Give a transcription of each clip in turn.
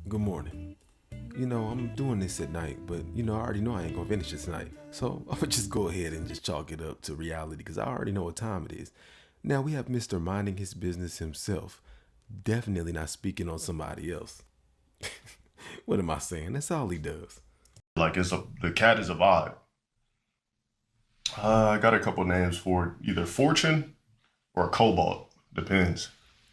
Good morning. I'm doing this at night, but I already know I ain't gonna finish this tonight. So I'm gonna just go ahead and just chalk it up to reality because I already know what time it is. Now we have Mr. Minding His Business himself. Definitely not speaking on somebody else. What am I saying? That's all he does. Like the cat is a vibe. I got a couple names for it. Either Fortune or Cobalt. Depends.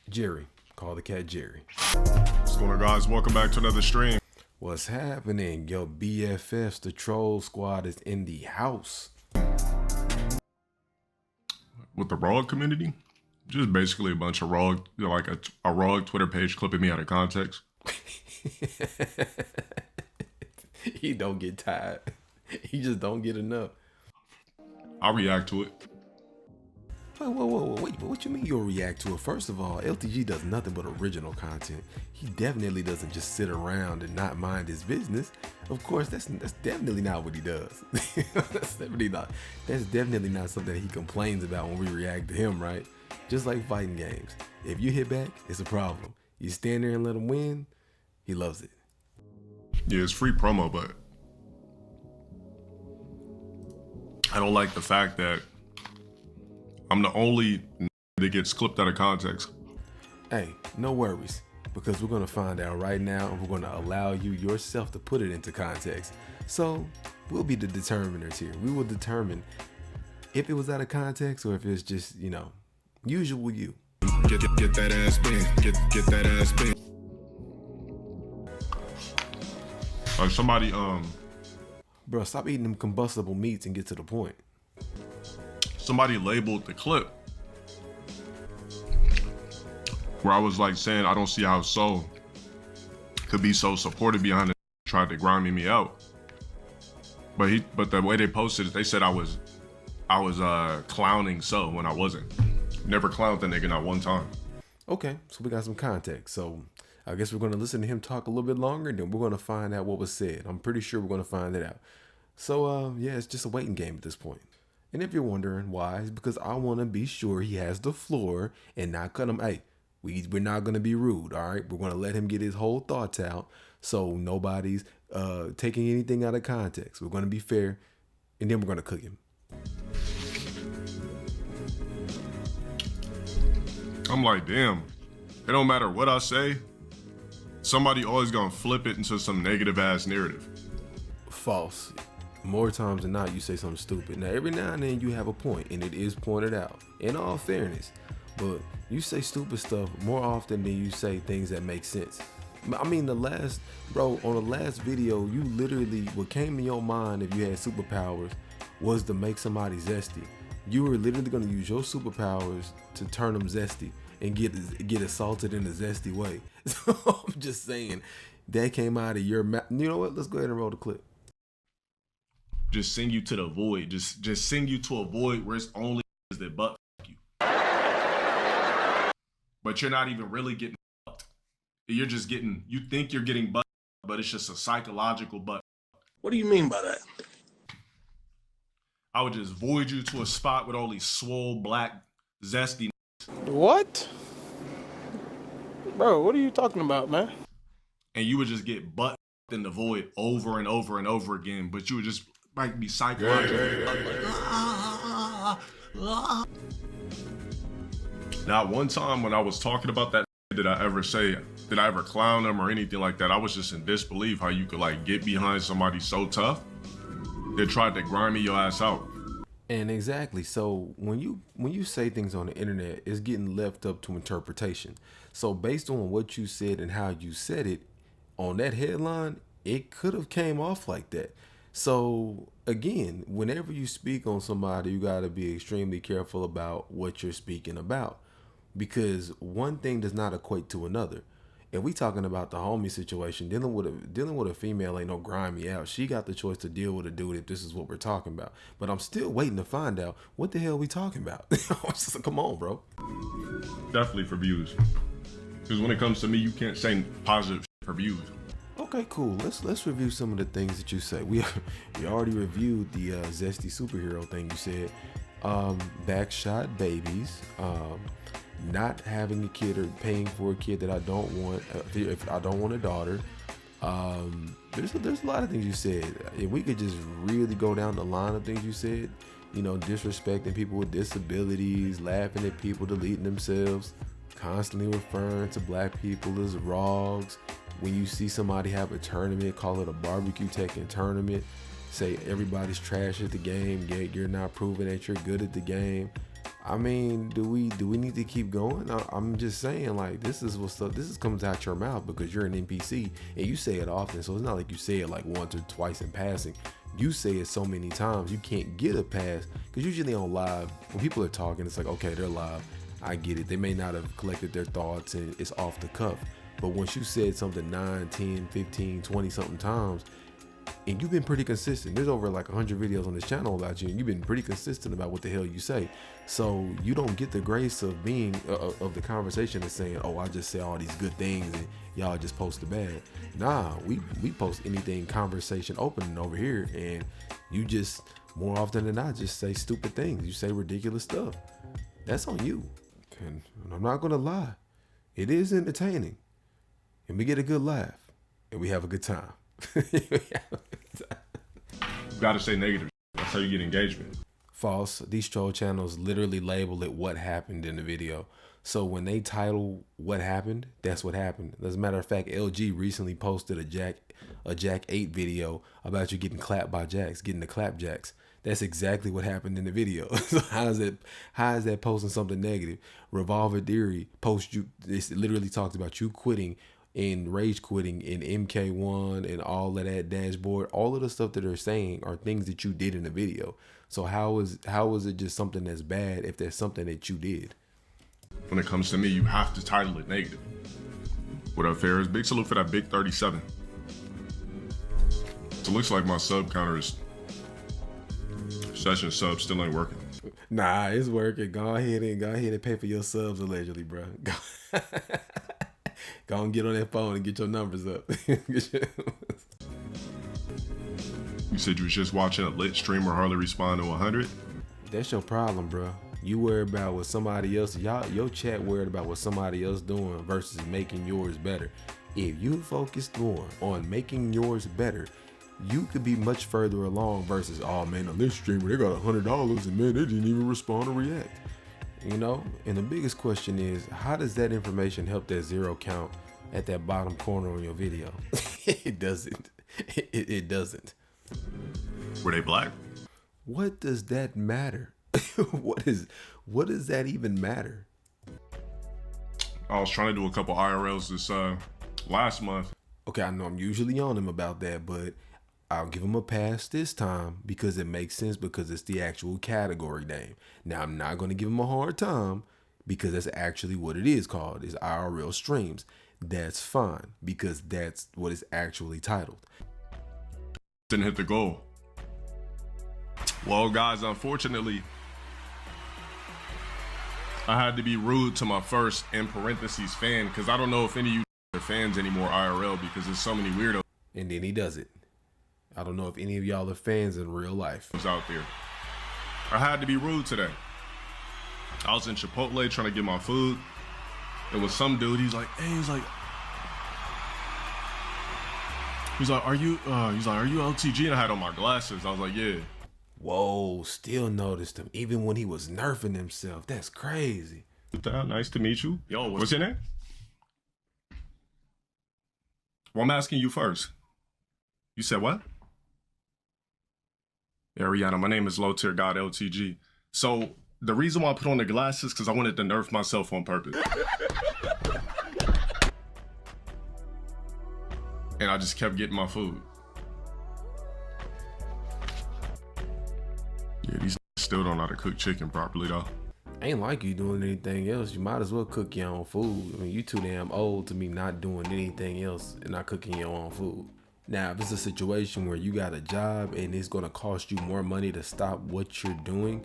Jerry. Call the cat Jerry. What's going on, guys? Welcome back to another stream. What's happening? Yo, BFFs, the troll squad is in the house. With the ROG community, just basically a bunch of ROG, like a ROG Twitter page clipping me out of context. He don't get tired. He just don't get enough. I react to it. Whoa, wait, but what you mean you'll react to it? First of all, LTG does nothing but original content. He definitely doesn't just sit around and not mind his business. Of course, that's definitely not what he does. That's definitely not something that he complains about when we react to him, right? Just like fighting games. If you hit back, it's a problem. You stand there and let him win, he loves it. Yeah, it's free promo, but I don't like the fact that I'm the only that gets clipped out of context. Hey, no worries, because we're going to find out right now, and we're going to allow you yourself to put it into context. So we'll be the determiners here. We will determine if it was out of context or if it's just, usual you. Get that ass bent. Get that ass bent. Like somebody, Bro, stop eating them combustible meats and get to the point. Somebody labeled the clip where I was like saying I don't see how Soul could be so supportive behind it, tried to grind me out. But the way they posted it, they said I was clowning Soul when I wasn't. Never clowned the nigga not one time. Okay, so we got some context. So I guess we're going to listen to him talk a little bit longer, and then we're going to find out what was said. I'm pretty sure we're going to find it out. So yeah, it's just a waiting game at this point. And if you're wondering why, it's because I want to be sure he has the floor and not cut him. Hey, we're not going to be rude, all right? We're going to let him get his whole thoughts out so nobody's taking anything out of context. We're going to be fair, and then we're going to cook him. I'm like, damn, it don't matter what I say. Somebody always going to flip it into some negative ass narrative. False. More times than not, you say something stupid. Now, every now and then you have a point, and it is pointed out, in all fairness. But you say stupid stuff more often than you say things that make sense. I mean, on the last video, you literally, what came in your mind if you had superpowers was to make somebody zesty. You were literally going to use your superpowers to turn them zesty and get assaulted in a zesty way. So I'm just saying, that came out of your mouth. You know what? Let's go ahead and roll the clip. Just send you to the void. Just send you to a void where it's only that butt you. But you're not even really getting fucked. You're just getting, you think you're getting butt, but it's just a psychological butt. What do you mean by that? I would just void you to a spot with all these swole, black, zesty. What? Bro, what are you talking about, man? And you would just get butt in the void over and over and over again, but you would just be psychological. Now, one time when I was talking about that, did I ever clown them or anything like that? I was just in disbelief how you could like get behind somebody so tough that tried to grind me your ass out. And exactly. So when you say things on the internet, it's getting left up to interpretation. So based on what you said and how you said it on that headline, it could have came off like that. So again, whenever you speak on somebody, you got to be extremely careful about what you're speaking about, because one thing does not equate to another. If we talking about the homie situation, dealing with a female ain't no grind me out. She got the choice to deal with a dude if this is what we're talking about. But I'm still waiting to find out what the hell we talking about. Come on, bro. Definitely for views. Because when it comes to me, you can't say positive for views. Okay, cool. Let's review some of the things that you say. We already reviewed the zesty superhero thing you said. Backshot babies. Not having a kid or paying for a kid that I don't want. If I don't want a daughter. There's a lot of things you said. If we could just really go down the line of things you said, you know, disrespecting people with disabilities, laughing at people deleting themselves, constantly referring to black people as rogs. When you see somebody have a tournament, call it a barbecue Tekken tournament, say everybody's trash at the game, yet you're not proving that you're good at the game. I mean, do we need to keep going? I'm just saying, like, this is comes out your mouth because you're an NPC and you say it often. So it's not like you say it like once or twice in passing. You say it so many times you can't get a pass, because usually on live, when people are talking, it's like, okay, they're live. I get it. They may not have collected their thoughts and it's off the cuff. But once you said something 9, 10, 15, 20 something times, and you've been pretty consistent. There's over like 100 videos on this channel about you, and you've been pretty consistent about what the hell you say. So you don't get the grace of being of the conversation and saying, oh, I just say all these good things and y'all just post the bad. Nah, we post anything conversation opening over here, and you just more often than not just say stupid things. You say ridiculous stuff. That's on you. And I'm not gonna lie, it is entertaining, and we get a good laugh, and we have a good time. Gotta say negative. That's how you get engagement. False. These troll channels literally label it what happened in the video. So when they title what happened, that's what happened. As a matter of fact, LG recently posted a Jack 8 video about you getting clapped by Jacks, getting the clap Jacks. That's exactly what happened in the video. So how is that posting something negative? Revolver Theory post you. It literally talks about you quitting and rage quitting in MK1 and all of that dashboard. All of the stuff that they're saying are things that you did in the video. So how is it just something that's bad if there's something that you did? When it comes to me, you have to title it negative. What up, Ferris? Big salute for that big 37. So it looks like my sub counter is session sub still ain't working. Nah, it's working. Go ahead and pay for your subs allegedly, bro. Go and get on that phone and get your numbers up. You said you was just watching a lit streamer hardly respond to 100? That's your problem, bro. You worry about what somebody else, your chat worried about what somebody else doing versus making yours better. If you focused more on making yours better, you could be much further along versus, oh man, on this streamer, they got $100 and man, they didn't even respond or react. You know, and the biggest question is, how does that information help that zero count at that bottom corner on your video? It doesn't. It doesn't. Were they black? What does that matter? What does that even matter? I was trying to do a couple IRLs this last month. Okay, I know I'm usually on him about that, but I'll give him a pass this time because it makes sense, because it's the actual category name. Now, I'm not going to give him a hard time because that's actually what it is called, is IRL streams. That's fine because that's what it's actually titled. Didn't hit the goal. Well, guys, unfortunately, I had to be rude to my first, in parentheses, fan, because I don't know if any of you are fans anymore IRL because there's so many weirdos. And then he does it. I don't know if any of y'all are fans in real life. Out there. I had to be rude today. I was in Chipotle trying to get my food. There was some dude, he's like, are you LTG? And I had on my glasses. I was like, yeah. Whoa, still noticed him even when he was nerfing himself. That's crazy. Nice to meet you. Yo, what's your name? Well, I'm asking you first. You said what? Ariana, my name is LowTierGod LTG. So the reason why I put on the glasses because I wanted to nerf myself on purpose. And I just kept getting my food. Yeah, these still don't know how to cook chicken properly though. Ain't like you doing anything else. You might as well cook your own food. I mean, you too damn old to be not doing anything else and not cooking your own food. Now, if it's a situation where you got a job and it's gonna cost you more money to stop what you're doing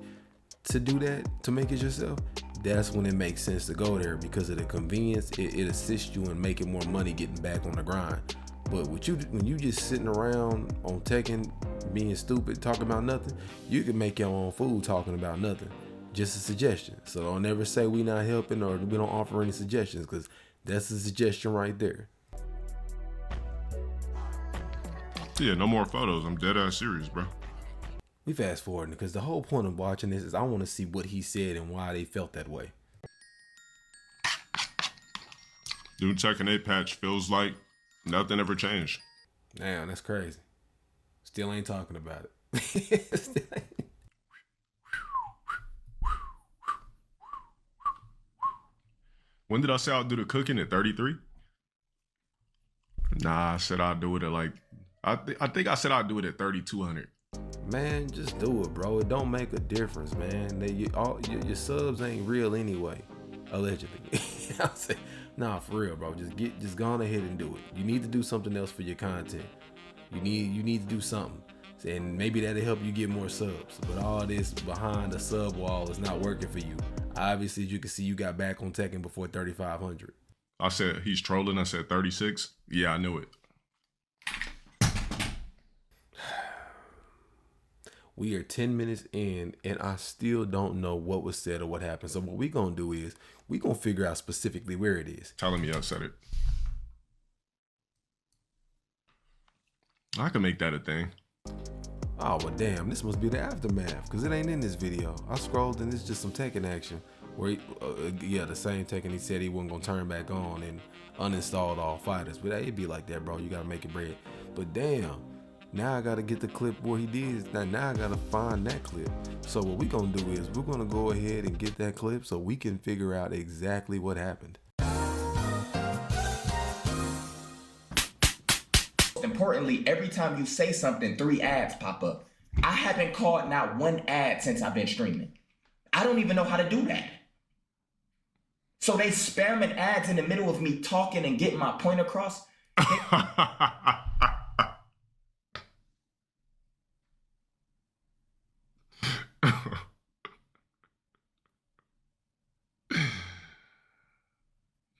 to do that, to make it yourself, that's when it makes sense to go there because of the convenience. It assists you in making more money getting back on the grind. But when you just sitting around on Tekken being stupid, talking about nothing, you can make your own food talking about nothing. Just a suggestion. So don't ever say we not helping or we don't offer any suggestions, because that's a suggestion right there. Yeah, no more photos. I'm dead ass serious, bro. We fast forwarding because the whole point of watching this is I want to see what he said and why they felt that way. New Tekken 8 patch feels like nothing ever changed. Damn, that's crazy. Still ain't talking about it. When did I say I'll do the cooking at 33? Nah, I said I'll do it at like, I think I said I'll do it at 3,200. Man, just do it, bro. It don't make a difference, man. Your subs ain't real anyway, allegedly. I'll say, nah, for real, bro. Just go on ahead and do it. You need to do something else for your content. You need to do something, and maybe that'll help you get more subs. But all this behind the sub wall is not working for you. Obviously, as you can see, you got back on Tekken before 3,500. I said he's trolling. I said 36. Yeah, I knew it. We are 10 minutes in, and I still don't know what was said or what happened. So what we gonna do is we gonna figure out specifically where it is. Telling me I said it. I can make that a thing. Oh, well, damn, this must be the aftermath, because it ain't in this video. I scrolled, and it's just some Tekken action. Where, the same Tekken he said he wasn't going to turn back on and uninstalled all fighters. But it'd be like that, bro. You got to make it bread. But damn, now I got to get the clip where he did. Now I got to find that clip. So what we going to do is we're going to go ahead and get that clip so we can figure out exactly what happened. Importantly, every time you say something, 3 ads pop up. I haven't caught not one ad since I've been streaming. I don't even know how to do that. So they spamming ads in the middle of me talking and getting my point across.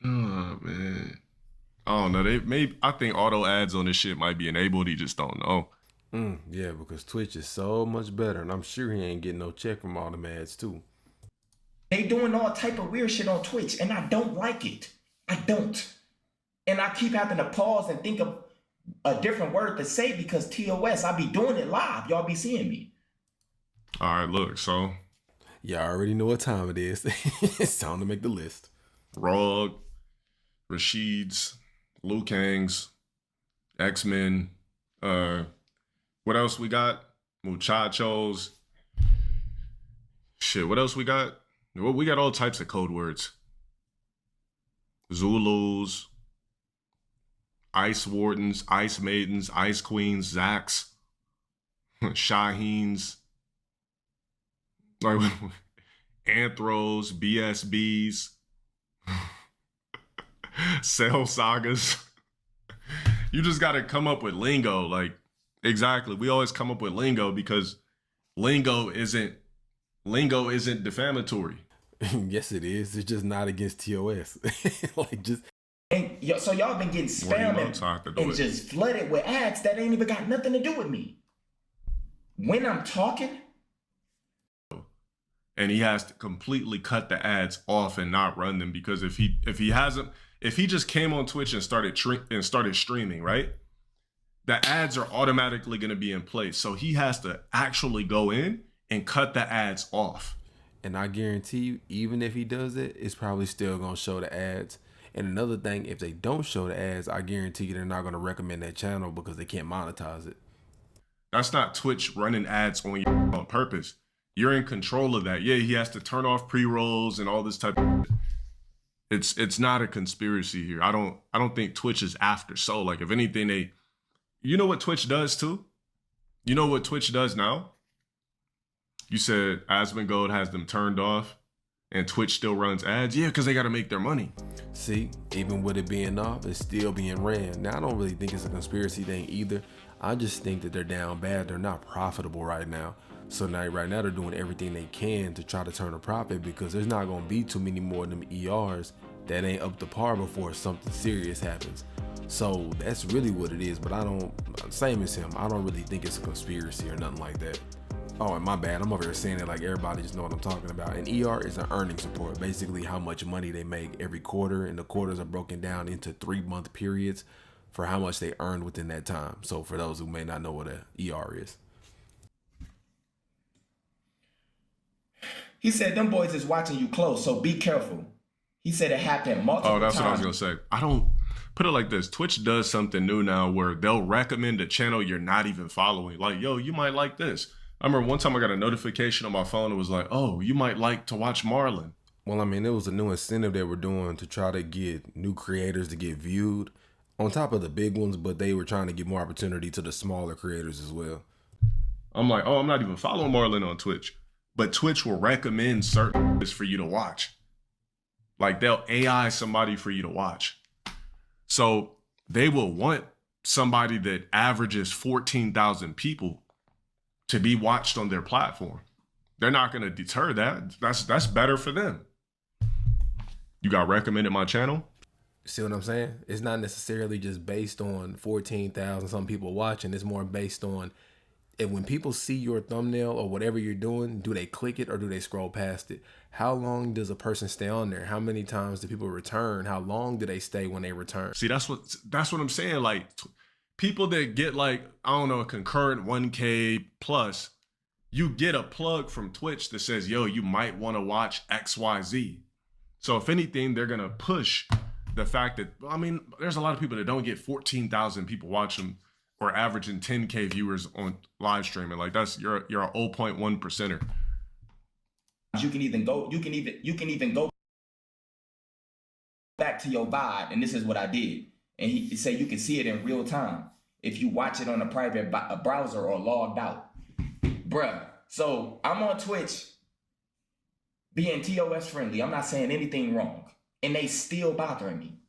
Oh, man. I don't know. I think auto ads on this shit might be enabled. He just don't know. Yeah, because Twitch is so much better, and I'm sure he ain't getting no check from all them ads too. They doing all type of weird shit on Twitch, and I don't like it. I don't. And I keep having to pause and think of a different word to say because TOS, I be doing it live. Y'all be seeing me. All right, look, so. Y'all already know what time it is. It's time to make the list. Rog, Rashid's, Liu Kang's, X-Men, what else we got? Muchachos. Shit, what else we got? Well, we got all types of code words. Zulus, Ice Wardens, Ice Maidens, Ice Queens, Zax, Shaheens, like Anthros, BSBs, Cell Sagas. You just got to come up with lingo. Like, exactly. We always come up with lingo because lingo isn't defamatory. Yes, it is. It's just not against TOS. Like, just. And so y'all been getting spammed and just flooded with ads that ain't even got nothing to do with me. When I'm talking. And he has to completely cut the ads off and not run them, because if he just came on Twitch and started streaming, right? The ads are automatically going to be in place. So he has to actually go in and cut the ads off. And I guarantee you, even if he does it, it's probably still going to show the ads. And another thing, if they don't show the ads, I guarantee you they're not going to recommend that channel because they can't monetize it. That's not Twitch running ads on you on purpose. You're in control of that. Yeah, he has to turn off pre-rolls and all this type of shit. It's not a conspiracy here. I don't think Twitch is after. So, like, if anything, you know what Twitch does too? You know what Twitch does now? You said Asmongold has them turned off and Twitch still runs ads. Yeah, because they got to make their money. See, even with it being off, it's still being ran. Now, I don't really think it's a conspiracy thing either. I just think that they're down bad. They're not profitable right now. So right now they're doing everything they can to try to turn a profit, because there's not going to be too many more of them ERs that ain't up to par before something serious happens. So that's really what it is. But same as him, I don't really think it's a conspiracy or nothing like that. Oh, and my bad. I'm over here saying it like everybody just know what I'm talking about. And ER is an earnings report, basically how much money they make every quarter. And the quarters are broken down into 3-month periods for how much they earned within that time. So for those who may not know what a ER is. He said them boys is watching you close, so be careful. He said it happened multiple times. Oh, that's what I was gonna say. I don't put it like this. Twitch does something new now where they'll recommend a channel you're not even following. Like, yo, you might like this. I remember one time I got a notification on my phone. It was like, oh, you might like to watch Marlon. Well, I mean, it was a new incentive they were doing to try to get new creators to get viewed on top of the big ones, but they were trying to give more opportunity to the smaller creators as well. I'm like, oh, I'm not even following Marlon on Twitch. But Twitch will recommend certain things for you to watch. Like they'll AI somebody for you to watch. So they will want somebody that averages 14,000 people to be watched on their platform. They're not going to deter that. That's better for them. You got recommended my channel? See what I'm saying? It's not necessarily just based on 14,000 some people watching. It's more based on if when people see your thumbnail or whatever you're doing, do they click it or do they scroll past it? How long does a person stay on there? How many times do people return? How long do they stay when they return? See, that's what I'm saying. Like people that get like, I don't know, a concurrent 1K plus, you get a plug from Twitch that says, yo, you might want to watch XYZ. So if anything, they're going to push the fact that, I mean, there's a lot of people that don't get 14,000 people watching or averaging 10K viewers on live streaming. Like you're a 0.1 percenter. You can even go back to your VOD, and this is what I did. And he said you can see it in real time if you watch it on a private browser or logged out. Bruh, so I'm on Twitch being TOS friendly. I'm not saying anything wrong. And they still bothering me.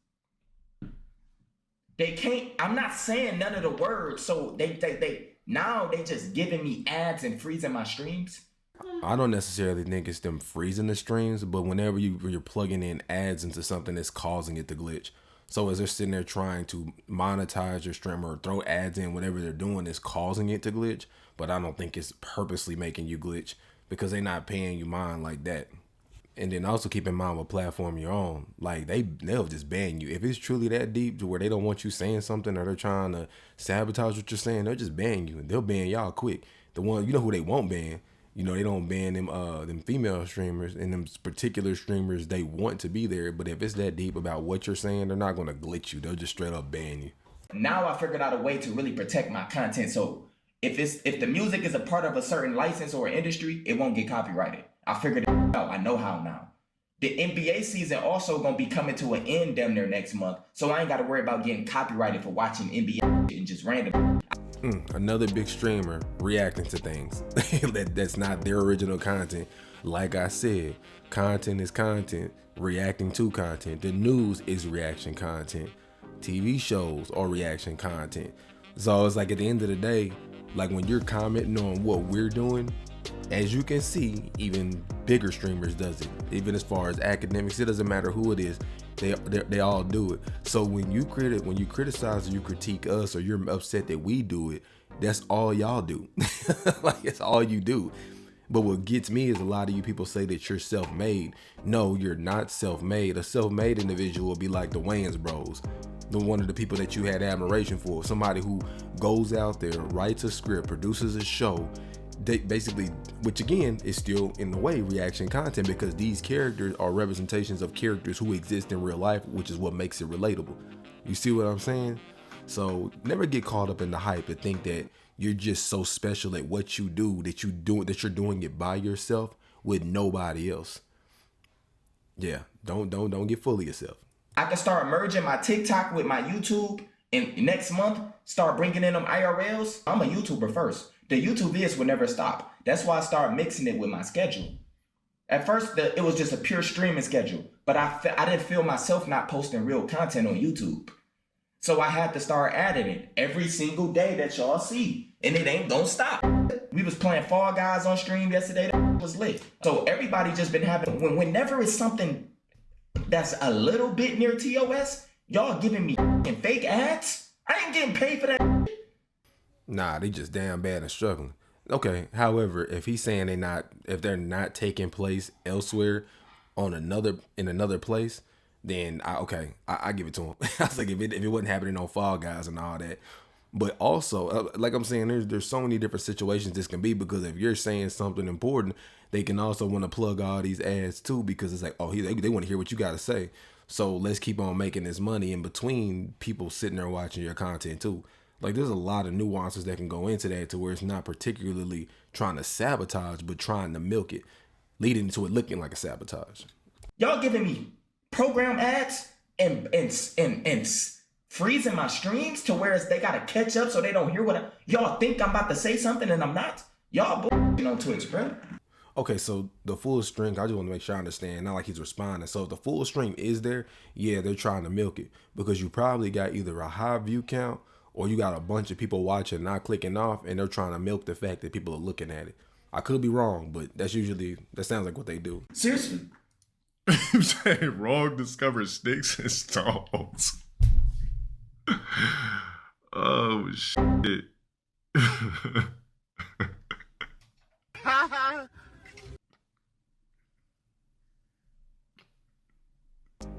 They can't, I'm not saying none of the words, so they now they just giving me ads and freezing my streams. I don't necessarily think it's them freezing the streams, but whenever you're plugging in ads into something, it's causing it to glitch. So as they're sitting there trying to monetize your stream or throw ads in, whatever they're doing is causing it to glitch. But I don't think it's purposely making you glitch because they're not paying you mind like that. And then also keep in mind what platform you're on. Like they'll just ban you. If it's truly that deep to where they don't want you saying something or they're trying to sabotage what you're saying, they'll just ban you. And they'll ban y'all quick. The one, you know who they won't ban? You know, they don't ban them female streamers and them particular streamers they want to be there. But if it's that deep about what you're saying, they're not going to glitch you. They'll just straight up ban you. Now I figured out a way to really protect my content. So if the music is a part of a certain license or industry, it won't get copyrighted. I figured it out. I know how now. The NBA season also gonna be coming to an end damn near next month, so I ain't got to worry about getting copyrighted for watching NBA and just random. Another big streamer reacting to things that's not their original content. Like I said, content is content. Reacting to content. The news is reaction content. TV shows are reaction content. So it's like at the end of the day, like when you're commenting on what we're doing, as you can see, even bigger streamers does it. Even as far as academics, it doesn't matter who it is. They all do it. So when you criticize or you critique us or you're upset that we do it, that's all y'all do. Like it's all you do. But what gets me is a lot of you people say that you're self-made. No, you're not self-made. A self-made individual will be like the Wayans bros. One of the people that you had admiration for. Somebody who goes out there, writes a script, produces a show. They basically, which again is still in the way reaction content because these characters are representations of characters who exist in real life, which is what makes it relatable. You see what I'm saying? So never get caught up in the hype and think that you're just so special at what you do that you're doing it by yourself with nobody else. Yeah, don't get full of yourself. I can start merging my TikTok with my YouTube, and next month start bringing in them IRLs. I'm a YouTuber first. The YouTube vids will never stop. That's why I started mixing it with my schedule. At first, it was just a pure streaming schedule, but I didn't feel myself not posting real content on YouTube. So I had to start adding it every single day that y'all see, and it don't stop. We was playing Fall Guys on stream yesterday. That was lit. So everybody just been having, whenever it's something that's a little bit near TOS, y'all giving me fake ads. I ain't getting paid for that. Nah, they just damn bad and struggling. Okay, however, if he's saying they're not taking place elsewhere in another place, then I give it to him. I was like, if it wasn't happening on Fall Guys and all that. But also, like I'm saying, there's so many different situations this can be, because if you're saying something important, they can also want to plug all these ads too, because it's like, oh, they want to hear what you got to say. So let's keep on making this money in between people sitting there watching your content too. Like, there's a lot of nuances that can go into that, to where it's not particularly trying to sabotage, but trying to milk it, leading to it looking like a sabotage. Y'all giving me program ads and freezing my streams to where they gotta catch up so they don't hear y'all think I'm about to say something and I'm not. Y'all bullshitting on Twitch, bro. Okay, so the full string, I just want to make sure I understand, not like he's responding. So if the full string is there, yeah, they're trying to milk it, because you probably got either a high view count or you got a bunch of people watching, not clicking off, and they're trying to milk the fact that people are looking at it. I could be wrong, but that sounds like what they do. Seriously? You saying wrong discovers sticks and stones. Oh shit.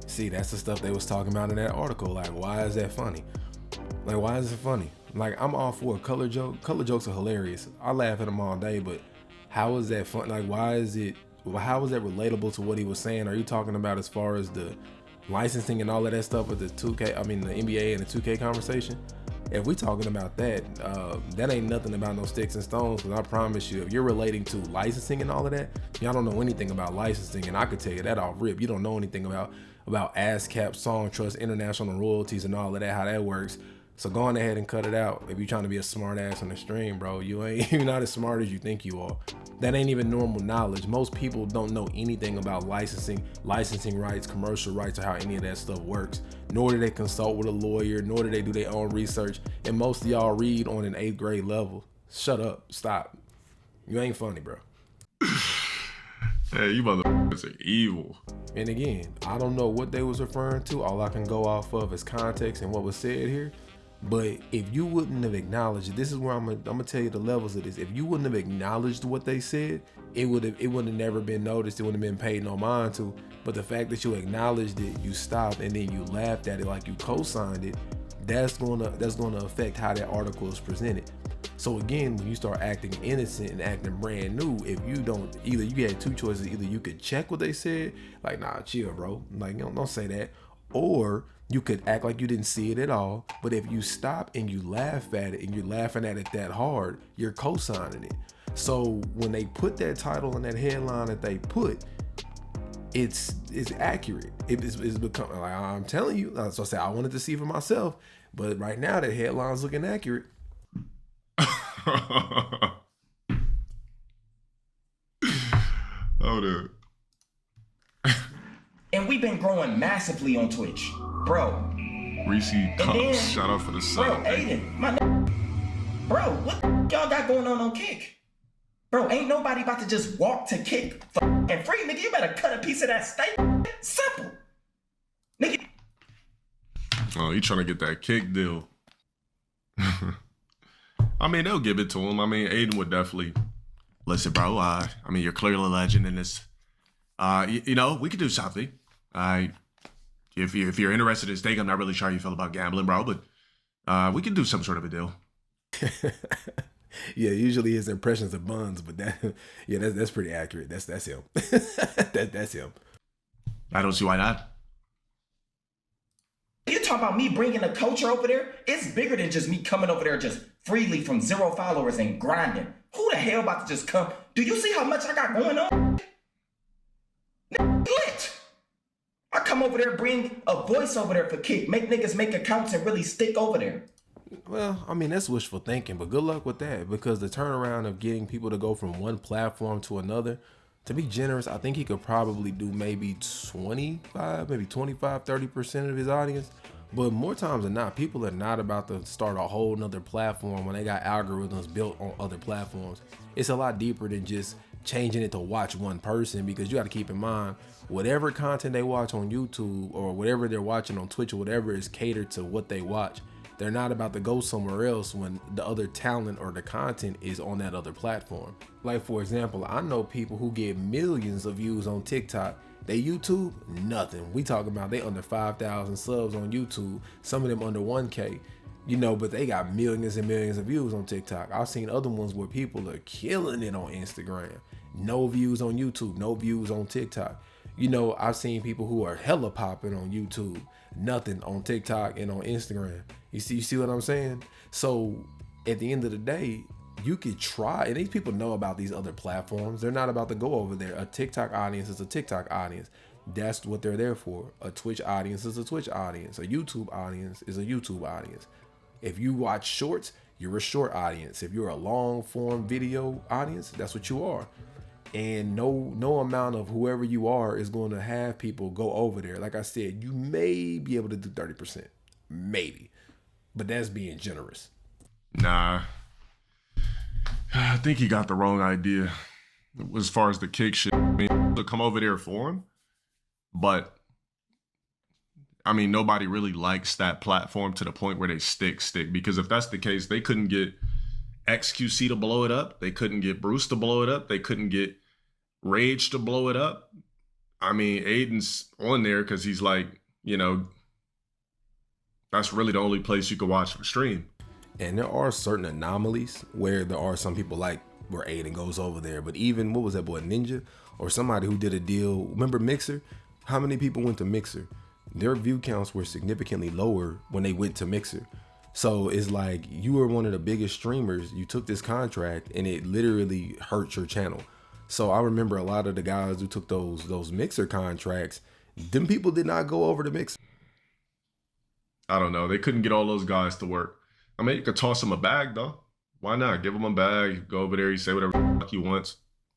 See, that's the stuff they was talking about in that article. Like, why is that funny? Like, why is it funny? Like, I'm all for a color joke. Color jokes are hilarious. I laugh at them all day, but how is that fun? Like, how is that relatable to what he was saying? Are you talking about as far as the licensing and all of that stuff with the the NBA and the 2K conversation? If we talking about that, that ain't nothing about no sticks and stones, because I promise you, if you're relating to licensing and all of that, y'all don't know anything about licensing, and I could tell you that off rip. You don't know anything about ASCAP, song trust, international royalties, and all of that, how that works. So go on ahead and cut it out. If you're trying to be a smart ass on the stream, bro, you're not as smart as you think you are. That ain't even normal knowledge. Most people don't know anything about licensing rights, commercial rights, or how any of that stuff works. Nor do they consult with a lawyer, nor do they do their own research. And most of y'all read on an 8th grade level. Shut up. Stop. You ain't funny, bro. Hey, you motherfuckers are evil. And again, I don't know what they was referring to. All I can go off of is context and what was said here. But if you wouldn't have acknowledged it, this is where I'm gonna tell you the levels of this. If you wouldn't have acknowledged what they said, it would have never been noticed. It wouldn't have been paid no mind to. But the fact that you acknowledged it, you stopped, and then you laughed at it like you co-signed it, that's gonna affect how that article is presented. So again, when you start acting innocent and acting brand new, if you don't, either you had two choices. Either you could check what they said, like, nah, chill, bro, like, don't say that, or you could act like you didn't see it at all. But if you stop and you laugh at it, and you're laughing at it that hard, you're co-signing it. So when they put that title and that headline that they put, it's accurate. It's become, like, I'm telling you. So I say I wanted to see for myself, but right now that headline's looking accurate. Hold up. And we've been growing massively on Twitch, bro. Reese Cups, shout out for the sub. Bro, Aiden, bro, what y'all got going on Kick? Bro, ain't nobody about to just walk to Kick and free, nigga. You better cut a piece of that steak. Simple, nigga. Oh, you trying to get that Kick deal? I mean, they'll give it to him. I mean, Aiden would definitely listen, bro. I mean, you're clearly a legend in this. You know, we could do something. If you're interested in stake, I'm not really sure how you feel about gambling, bro, but we can do some sort of a deal. Yeah, usually his impressions of buns, but that's pretty accurate. That's him. That's him. I don't see why not. You talking about me bringing a culture over there? It's bigger than just me coming over there just freely from 0 followers and grinding. Who the hell about to just come? Do you see how much I got going on? Lit. I come over there, bring a voice over there for Kick, make niggas make accounts and really stick over there. Well, I mean, that's wishful thinking, but good luck with that, because the turnaround of getting people to go from one platform to another, to be generous, I think he could probably do maybe 25, 30% of his audience. But more times than not, people are not about to start a whole nother platform when they got algorithms built on other platforms. It's a lot deeper than just changing it to watch one person, because you got to keep in mind, whatever content they watch on YouTube or whatever they're watching on Twitch or whatever is catered to what they watch. They're not about to go somewhere else when the other talent or the content is on that other platform. Like, for example, I know people who get millions of views on TikTok They YouTube, nothing. We talking about they under 5,000 subs on YouTube. Some of them under 1K. You know, but they got millions and millions of views on TikTok. I've seen other ones where people are killing it on Instagram. No views on YouTube, no views on TikTok. You know, I've seen people who are hella popping on YouTube, nothing on TikTok and on Instagram. You see what I'm saying? So at the end of the day, you could try, and these people know about these other platforms. They're not about to go over there. A TikTok audience is a TikTok audience. That's what they're there for. A Twitch audience is a Twitch audience. A YouTube audience is a YouTube audience. If you watch shorts, you're a short audience. If you're a long form video audience, that's what you are. And no amount of whoever you are is going to have people go over there. Like I said, you may be able to do 30%, maybe, but that's being generous. Nah, I think he got the wrong idea as far as the kick shit. I mean, to come over there for him, but I mean, nobody really likes that platform to the point where they stick. Because if that's the case, they couldn't get XQC to blow it up. They couldn't get Bruce to blow it up. They couldn't get Rage to blow it up. I mean, Aiden's on there because he's like, you know, that's really the only place you can watch him stream. And there are certain anomalies where there are some people like where Aiden goes over there. But even, what was that boy, Ninja? Or somebody who did a deal. Remember Mixer? How many people went to Mixer? Their view counts were significantly lower when they went to Mixer. So it's like you were one of the biggest streamers. You took this contract and it literally hurt your channel. So I remember a lot of the guys who took those Mixer contracts, them people did not go over to Mixer. I don't know. They couldn't get all those guys to work. I mean, you could toss him a bag though. Why not? Give him a bag, go over there, you say whatever the fuck he wants.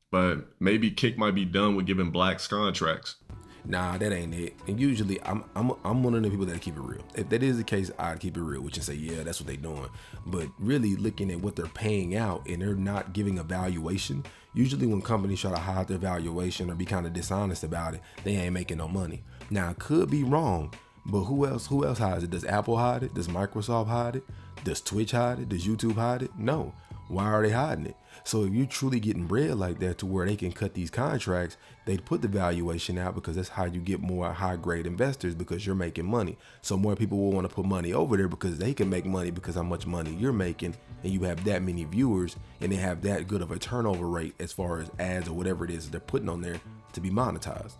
But maybe Kick might be done with giving blacks contracts. Nah, that ain't it. And usually I'm one of the people that keep it real. If that is the case, I'd keep it real, which is say, yeah, that's what they're doing. But really looking at what they're paying out and they're not giving a valuation. Usually when companies try to hide their valuation or be kind of dishonest about it, they ain't making no money. Now, I could be wrong, but who else hides it? Does Apple hide it? Does Microsoft hide it? Does Twitch hide it? Does YouTube hide it? No. Why are they hiding it? So if you're truly getting bread like that to where they can cut these contracts, they'd put the valuation out because that's how you get more high grade investors, because you're making money. So more people will want to put money over there because they can make money because how much money you're making, and you have that many viewers and they have that good of a turnover rate as far as ads or whatever it is they're putting on there to be monetized.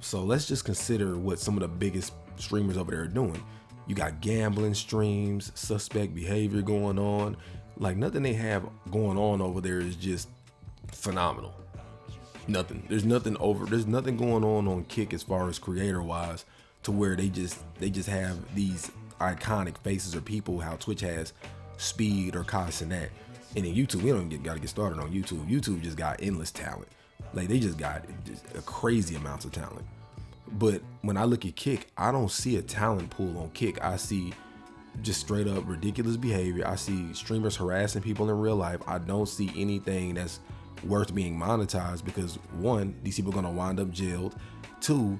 So let's just consider what some of the biggest streamers over there are doing. You got gambling streams, suspect behavior going on. Like nothing they have going on over there is just phenomenal. Nothing. There's nothing going on Kick as far as creator wise to where they just have these iconic faces or people, how Twitch has Speed or Cos and that. And in YouTube, we don't gotta get started on YouTube. YouTube just got endless talent. Like they just got just a crazy amounts of talent. But when I look at Kick, I don't see a talent pool on Kick. I see just straight up ridiculous behavior. I see streamers harassing people in real life. I don't see anything that's worth being monetized because one, these people are gonna wind up jailed. Two,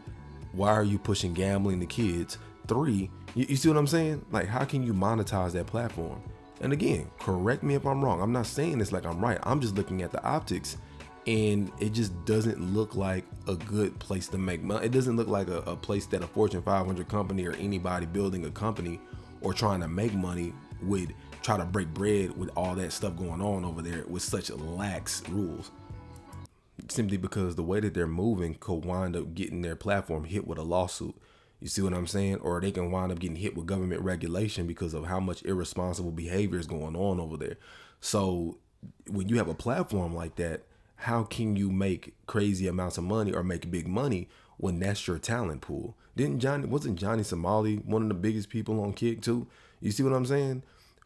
why are you pushing gambling to kids? Three, you see what I'm saying? Like, how can you monetize that platform? And again, correct me if I'm wrong. I'm not saying this like I'm right. I'm just looking at the optics, and it just doesn't look like a good place to make money. It doesn't look like a place that a Fortune 500 company or anybody building a company or trying to make money would try to break bread with all that stuff going on over there with such lax rules. Simply because the way that they're moving could wind up getting their platform hit with a lawsuit. You see what I'm saying? Or they can wind up getting hit with government regulation because of how much irresponsible behavior is going on over there. So when you have a platform like that, how can you make crazy amounts of money or make big money when that's your talent pool? Wasn't Johnny Somali one of the biggest people on Kick too? You see what I'm saying?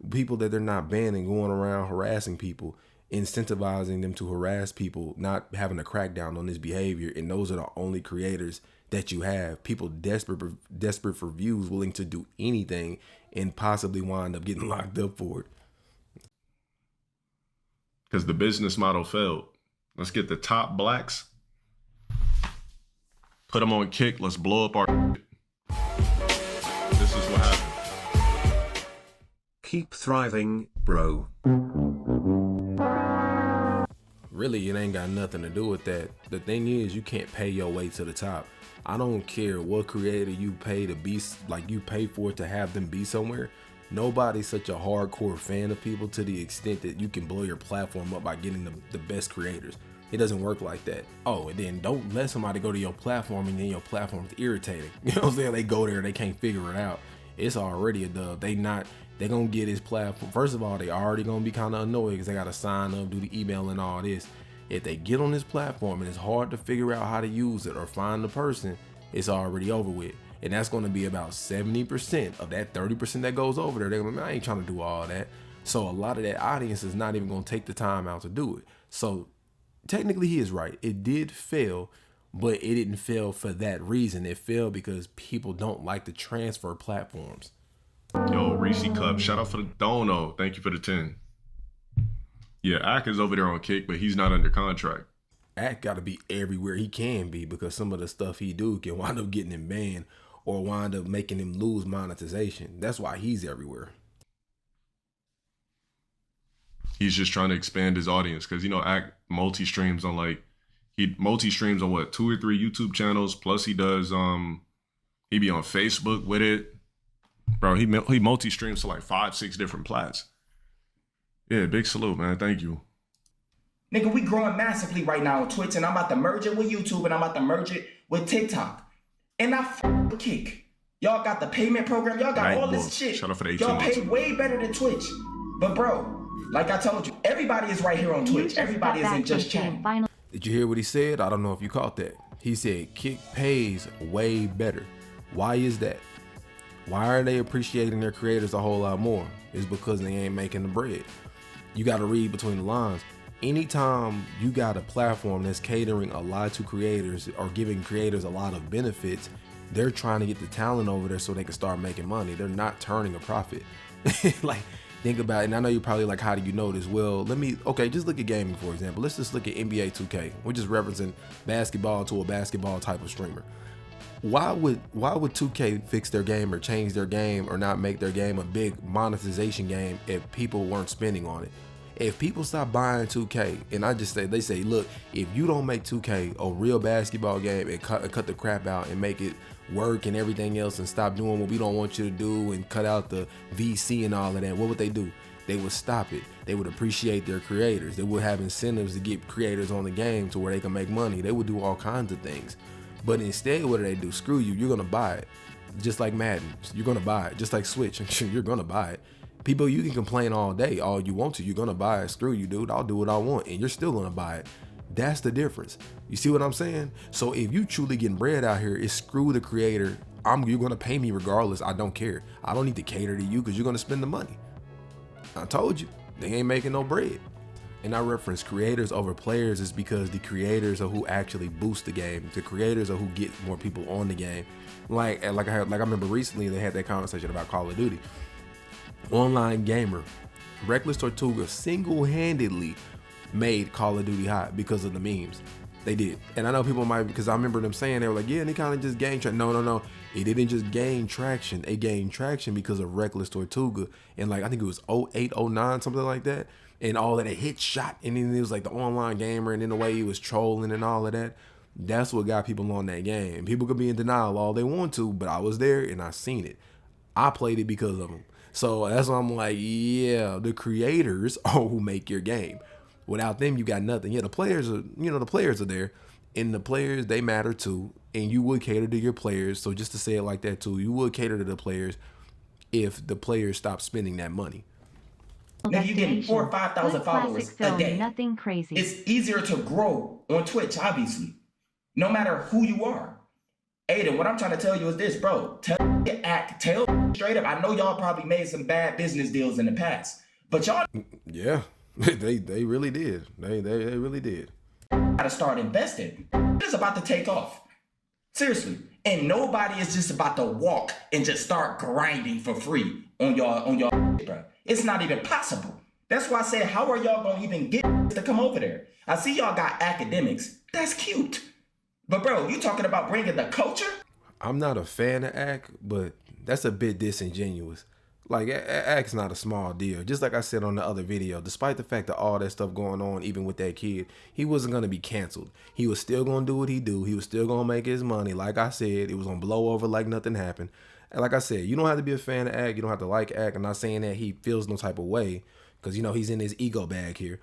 People that they're not banning, going around harassing people, incentivizing them to harass people, not having a crackdown on this behavior. And those are the only creators that you have. People desperate for views, willing to do anything and possibly wind up getting locked up for it. Because the business model failed. Let's get the top blacks, put them on Kick. Let's blow up our shit. This is what happened. Keep thriving, bro. really, it ain't got nothing to do with that. The thing is, you can't pay your way to the top. I don't care what creator you pay to be, like you pay for it to have them be somewhere. Nobody's such a hardcore fan of people to the extent that you can blow your platform up by getting the best creators. It doesn't work like that. Oh, and then don't let somebody go to your platform and then your platform's irritating. You know what I'm saying? They go there, they can't figure it out. It's already a dub. They gonna get his platform. First of all, they already gonna be kind of annoyed because they gotta sign up, do the email and all this. If they get on this platform and it's hard to figure out how to use it or find the person, it's already over with. And that's gonna be about 70% of that 30% that goes over there. They're gonna be, I ain't trying to do all that. So a lot of that audience is not even gonna take the time out to do it. So technically he is right. It did fail, but it didn't fail for that reason. It failed because people don't like to transfer platforms. Yo, Reese Cup, shout out for the dono. Thank you for the 10. Yeah, Ak is over there on Kick, but he's not under contract. Ak got to be everywhere he can be because some of the stuff he do can wind up getting him banned or wind up making him lose monetization. That's why he's everywhere. He's just trying to expand his audience because, you know, Ak multi-streams on what, 2 or 3 YouTube channels. Plus he does, he be on Facebook with it. Bro, he multi-streams to like 5, 6 different plats. Yeah, big salute, man. Thank you. Nigga, we growing massively right now on Twitch, and I'm about to merge it with YouTube, and I'm about to merge it with TikTok. And I f*** Kick. Y'all got the payment program. Y'all got all this shit. Shout out for the 18 Y'all months. pay way better than Twitch. But bro, like I told you, everybody is right here on Twitch. Everybody isn't just chatting. Did you hear what he said? I don't know if you caught that. He said Kick pays way better. Why is that? Why are they appreciating their creators a whole lot more? It's because they ain't making the bread. You got to read between the lines. Anytime you got a platform that's catering a lot to creators or giving creators a lot of benefits, they're trying to get the talent over there so they can start making money. They're not turning a profit. Like, think about it. And I know you're probably like, how do you know this? Well, just look at gaming, for example. Let's just look at NBA 2K. We're just referencing basketball to a basketball type of streamer. Why would 2K fix their game or change their game or not make their game a big monetization game if people weren't spending on it? If people stop buying 2K, and they say, look, if you don't make 2K a real basketball game and cut the crap out and make it work and everything else and stop doing what we don't want you to do and cut out the VC and all of that, what would they do? They would stop it. They would appreciate their creators. They would have incentives to get creators on the game to where they can make money. They would do all kinds of things. But instead, what do they do? Screw you. You're going to buy it. Just like Madden. You're going to buy it. Just like Switch. You're going to buy it. People, you can complain all day, all you want to. You're going to buy it. Screw you, dude. I'll do what I want. And you're still going to buy it. That's the difference. You see what I'm saying? So if you truly getting bread out here, it's screw the creator. You're going to pay me regardless. I don't care. I don't need to cater to you because you're going to spend the money. I told you. They ain't making no bread. And I reference creators over players is because the creators are who actually boost the game. The creators are who get more people on the game. Like I remember recently they had that conversation about Call of Duty. Online gamer Reckless Tortuga single-handedly made Call of Duty hot because of the memes. They did. And I know people might, because I remember them saying, they were like, yeah, and they kind of just gained traction. No. It didn't just gain traction. It gained traction because of Reckless Tortuga. And like, I think it was 08, 09, something like that. And all of that hit shot. And then it was like the online gamer. And then the way he was trolling and all of that. That's what got people on that game. People could be in denial all they want to, but I was there and I seen it. I played it because of them. So that's why I'm like, yeah, the creators are who make your game. Without them, you got nothing. Yeah, the players are there, and the players, they matter too. And you would cater to your players. So just to say it like that too, you would cater to the players if the players stop spending that money. Now you're getting 4,000 or 5,000 followers a day. Nothing crazy. It's easier to grow on Twitch, obviously, no matter who you are. Aiden, what I'm trying to tell you is this, bro. Tell straight up. I know y'all probably made some bad business deals in the past, but y'all, yeah, they really did. They really did. Gotta start investing. It's about to take off. Seriously. And nobody is just about to walk and just start grinding for free on y'all, bro. It's not even possible. That's why I said, how are y'all gonna even get to come over there? I see y'all got academics. That's cute. But bro, you talking about bringing the culture? I'm not a fan of Ak, but that's a bit disingenuous. Like, act's not a small deal. Just like I said on the other video, despite the fact that all that stuff going on, even with that kid, he wasn't going to be canceled. He was still going to do what he do. He was still going to make his money. Like I said, it was going to blow over like nothing happened. And like I said, you don't have to be a fan of act. You don't have to like act. I'm not saying that he feels no type of way, because, you know, he's in his ego bag here.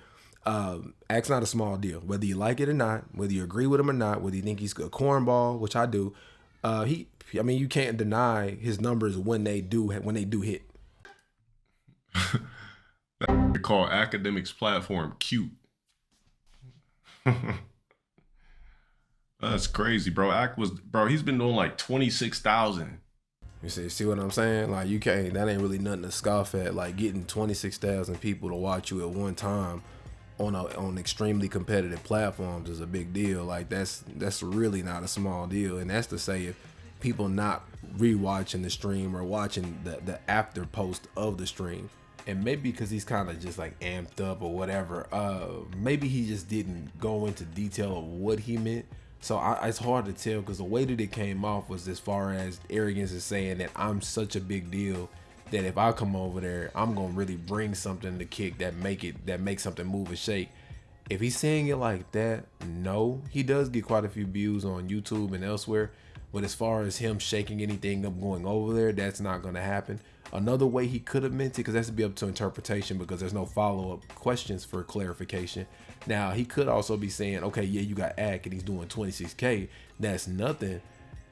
Act's not a small deal. Whether you like it or not, whether you agree with him or not, whether you think he's a cornball, which I do, I mean, you can't deny his numbers when they do hit. They call academics platform cute. That's crazy, bro. He's been doing like 26,000. You see what I'm saying? Like, you can't, that ain't really nothing to scoff at. Like, getting 26,000 people to watch you at one time on extremely competitive platforms is a big deal. Like, that's really not a small deal. And that's to say, if people not rewatching the stream or watching the after post of the stream, and maybe because he's kind of just like amped up or whatever, maybe he just didn't go into detail of what he meant. So it's hard to tell, because the way that it came off was as far as arrogance is saying that I'm such a big deal that if I come over there, I'm gonna really bring something to kick that makes something move and shake. If he's saying it like that, no, he does get quite a few views on YouTube and elsewhere. But as far as him shaking anything up going over there, that's not gonna happen. Another way he could have meant it, because that's to be up to interpretation, because there's no follow-up questions for clarification. Now, he could also be saying, okay, yeah, you got Ack and he's doing 26K. That's nothing,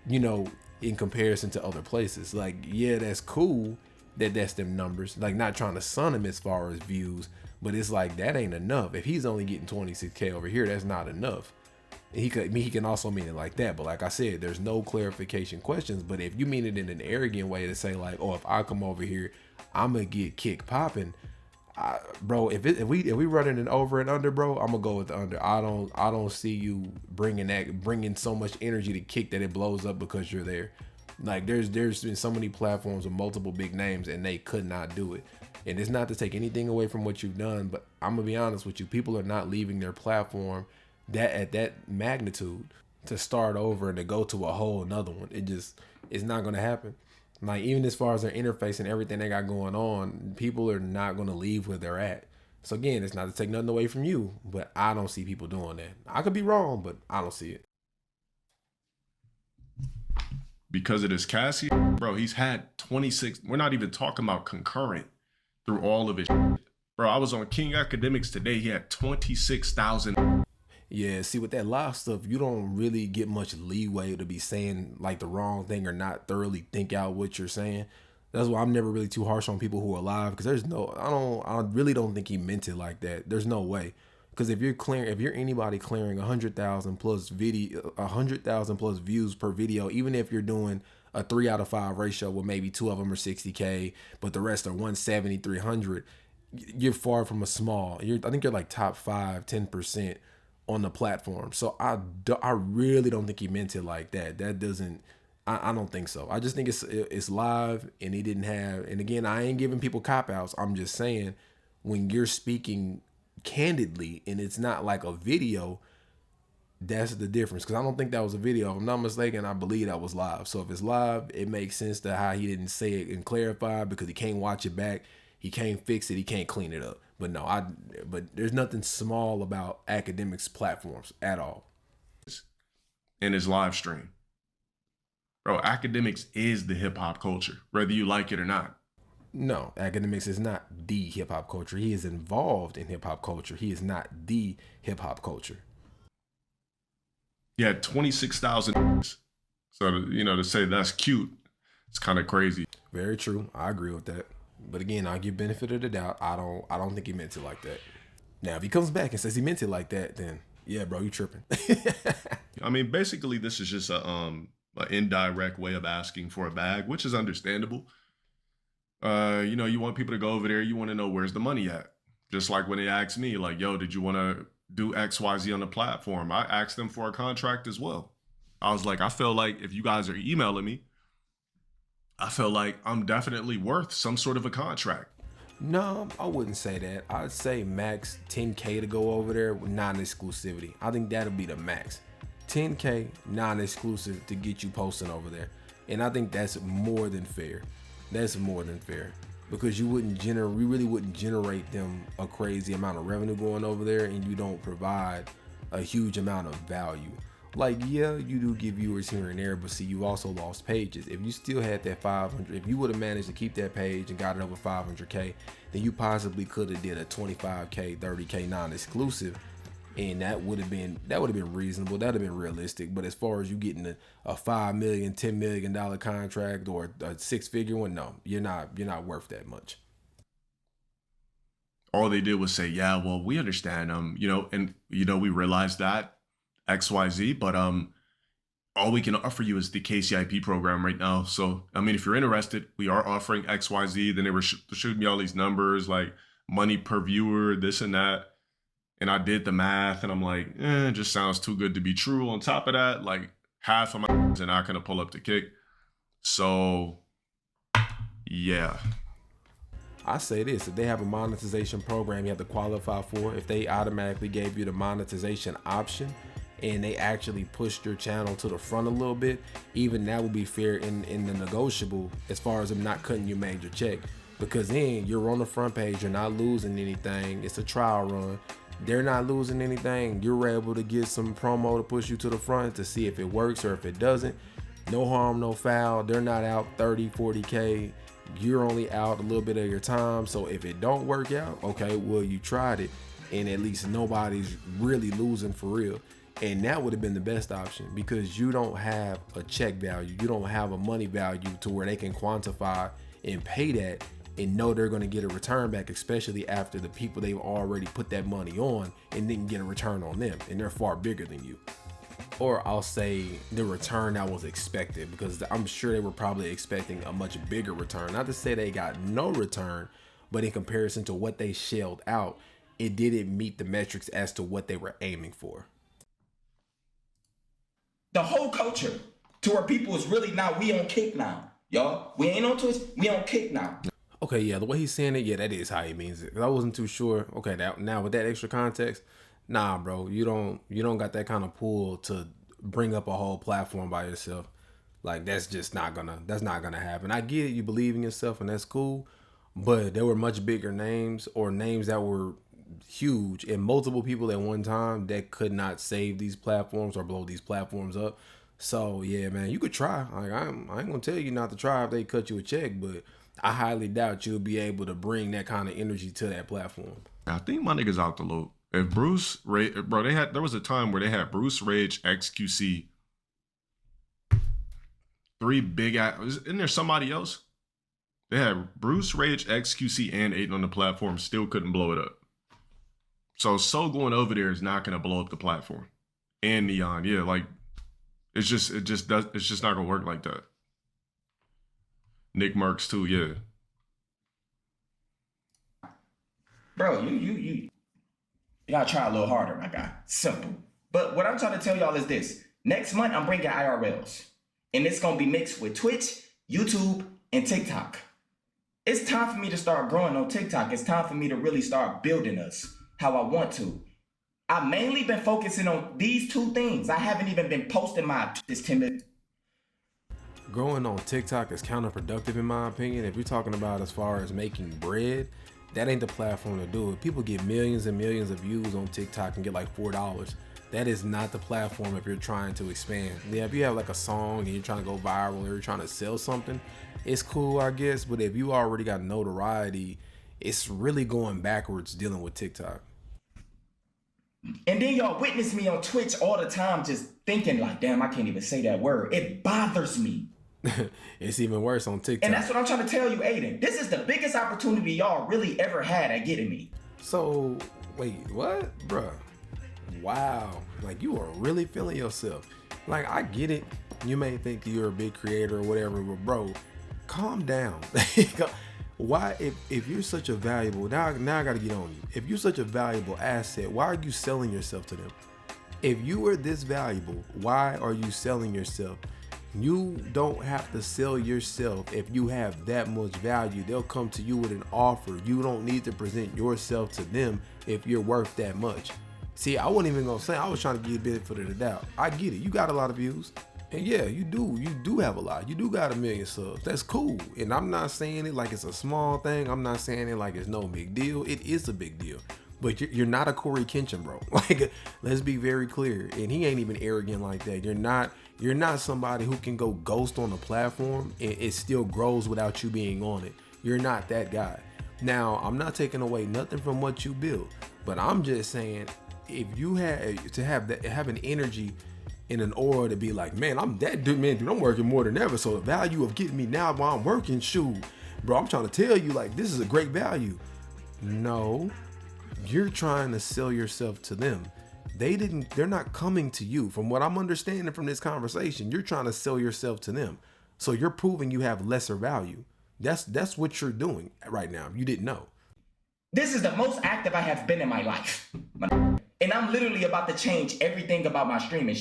you know, in comparison to other places. Like, yeah, that's cool that that's them numbers. Like, not trying to sun him as far as views, but it's like, that ain't enough. If he's only getting 26K over here, that's not enough. He can also mean it like that, but like I said, there's no clarification questions. But if you mean it in an arrogant way to say like, oh, if I come over here, I'm gonna get kick popping, bro. If we running an over and under, bro, I'm gonna go with the under. I don't see you bringing so much energy to kick that it blows up because you're there. Like, there's been so many platforms with multiple big names and they could not do it. And it's not to take anything away from what you've done, but I'm gonna be honest with you, people are not leaving their platform at that magnitude to start over and to go to a whole another one. It's not going to happen. Like, even as far as their interface and everything they got going on, people are not going to leave where they're at. So again, it's not to take nothing away from you, but I don't see people doing that. I could be wrong, but I don't see it. Because it is Cassie, bro, he's had 26. We're not even talking about concurrent through all of his shit. Bro, I was on King Academics today. He had 26,000. Yeah, see, with that live stuff, you don't really get much leeway to be saying like the wrong thing or not thoroughly think out what you're saying. That's why I'm never really too harsh on people who are live, because I really don't think he meant it like that. There's no way. Because if you're anybody clearing 100,000 plus views per video, even if you're doing a 3 out of 5 ratio where maybe 2 of them are 60K, but the rest are 170, 300, you're far from a small. I think you're like top 5, 10% on the platform. So I really don't think he meant it like that. That doesn't, I don't think so. I just think it's live, and he didn't have, and again, I ain't giving people cop-outs. I'm just saying, when you're speaking candidly and it's not like a video, that's the difference. Because I don't think that was a video. If I'm not mistaken, I believe that was live. So if it's live, it makes sense to how he didn't say it and clarify, because he can't watch it back. He can't fix it. He can't clean it up. But no, but there's nothing small about academics platforms at all. In his live stream, bro, academics is the hip hop culture, whether you like it or not. No, academics is not the hip hop culture. He is involved in hip hop culture. He is not the hip hop culture. He had 26,000. So to say that's cute, it's kind of crazy. Very true. I agree with that. But again, I'll give benefit of the doubt. I don't think he meant it like that. Now, if he comes back and says he meant it like that, then yeah, bro, you tripping. I mean, basically, this is just an indirect way of asking for a bag, which is understandable. You want people to go over there. You want to know where's the money at. Just like when they asked me, like, yo, did you want to do XYZ on the platform? I asked them for a contract as well. I was like, I feel like if you guys are emailing me, I feel like I'm definitely worth some sort of a contract. No, I wouldn't say that. I'd say max 10K to go over there with non-exclusivity. I think that'll be the max. 10K non-exclusive to get you posting over there. And I think that's more than fair. That's more than fair. because you really wouldn't generate them a crazy amount of revenue going over there, and you don't provide a huge amount of value. Like, yeah, you do get viewers here and there, but see, you also lost pages. If you still had that 500, if you would have managed to keep that page and got it over 500K, then you possibly could have did a 25K, 30K non-exclusive, and that would have been reasonable. That would have been realistic. But as far as you getting a $5 million, $10 million contract or a 6-figure one, no, you're not worth that much. All they did was say, yeah, well, we understand, we realized that XYZ, but all we can offer you is the KCIP program right now. So, I mean, if you're interested, we are offering XYZ. Then they were shooting me all these numbers, like money per viewer, this and that. And I did the math, and I'm like, it just sounds too good to be true. On top of that, like, half of my are not gonna pull up the kick. So, yeah. I say this, if they have a monetization program you have to qualify for, if they automatically gave you the monetization option and they actually pushed your channel to the front a little bit, even that would be fair in the negotiable as far as them not cutting your major check. Because then you're on the front page, you're not losing anything. It's a trial run. They're not losing anything. You're able to get some promo to push you to the front to see if it works or if it doesn't. No harm, no foul. They're not out 30, 40K. You're only out a little bit of your time. So if it don't work out, okay, well, you tried it, and at least nobody's really losing for real. And that would have been the best option, because you don't have a check value. You don't have a money value to where they can quantify and pay that and know they're going to get a return back, especially after the people they've already put that money on and didn't get a return on them, and they're far bigger than you. Or I'll say the return that was expected, because I'm sure they were probably expecting a much bigger return. Not to say they got no return, but in comparison to what they shelled out, it didn't meet the metrics as to what they were aiming for. The whole culture to where people is really now, we on Kick now, y'all. We ain't on Twitch, we on Kick now. Okay, yeah, the way he's saying it, yeah, that is how he means it. 'Cause I wasn't too sure. Okay, now with that extra context, nah, bro, you don't got that kind of pull to bring up a whole platform by yourself. Like, that's not gonna happen. I get it, you believe in yourself, and that's cool, but there were much bigger names, or names that were huge, and multiple people at one time that could not save these platforms or blow these platforms up. So yeah, man, you could try. Like, I ain't gonna tell you not to try if they cut you a check, but I highly doubt you'll be able to bring that kind of energy to that platform. I think my niggas out the loop. If Bruce Rage, bro, there was a time where they had Bruce Rage, XQC, 3 big ass. Isn't there somebody else? They had Bruce Rage, XQC, and Aiden on the platform, still couldn't blow it up. So going over there is not gonna blow up the platform. And Neon, yeah, like it's just not gonna work like that. Nick Merckx too, yeah. Bro, you gotta try a little harder, my guy. Simple. But what I'm trying to tell y'all is this. Next month, I'm bringing IRLs. And it's gonna be mixed with Twitch, YouTube, and TikTok. It's time for me to start growing on TikTok. It's time for me to really start building us how I want to. I've mainly been focusing on these 2 things. I haven't even been posting this 10 minutes. Growing on TikTok is counterproductive in my opinion. If you're talking about as far as making bread, that ain't the platform to do it. People get millions and millions of views on TikTok and get like $4. That is not the platform if you're trying to expand. Yeah, if you have like a song and you're trying to go viral or you're trying to sell something, it's cool, I guess. But if you already got notoriety, it's really going backwards dealing with TikTok. And then y'all witness me on Twitch all the time just thinking like, damn, I can't even say that word. It bothers me. It's even worse on TikTok. And that's what I'm trying to tell you, Aiden. This is the biggest opportunity y'all really ever had at getting me. So, wait, what? Bruh. Wow. Like, you are really feeling yourself. Like, I get it. You may think you're a big creator or whatever, but bro, calm down. Why, if you're such a valuable, now I gotta get on you. If you're such a valuable asset, why are you selling yourself to them? If you were this valuable, why are you selling yourself? You don't have to sell yourself. If you have that much value, they'll come to you with an offer. You don't need to present yourself to them if you're worth that much. See, I wasn't even gonna say, I was trying to give you a benefit of the doubt. I get it. You got a lot of views And yeah, you do have a lot. You do got 1 million subs. That's cool. And I'm not saying it like it's a small thing. I'm not saying it like it's no big deal. It is a big deal. But you're not a Corey Kenshin, bro. Like, let's be very clear. And he ain't even arrogant like that. You're not somebody who can go ghost on a platform and it still grows without you being on it. You're not that guy. Now, I'm not taking away nothing from what you build, but I'm just saying, if you had to have an energy and an aura to be like, man, I'm that dude, man, dude, I'm working more than ever. So the value of getting me now while I'm working, shoot, bro, I'm trying to tell you, like, this is a great value. No, you're trying to sell yourself to them. They're not coming to you. From what I'm understanding from this conversation, you're trying to sell yourself to them. So you're proving you have lesser value. That's what you're doing right now. You didn't know. This is the most active I have been in my life. And I'm literally about to change everything about my streaming.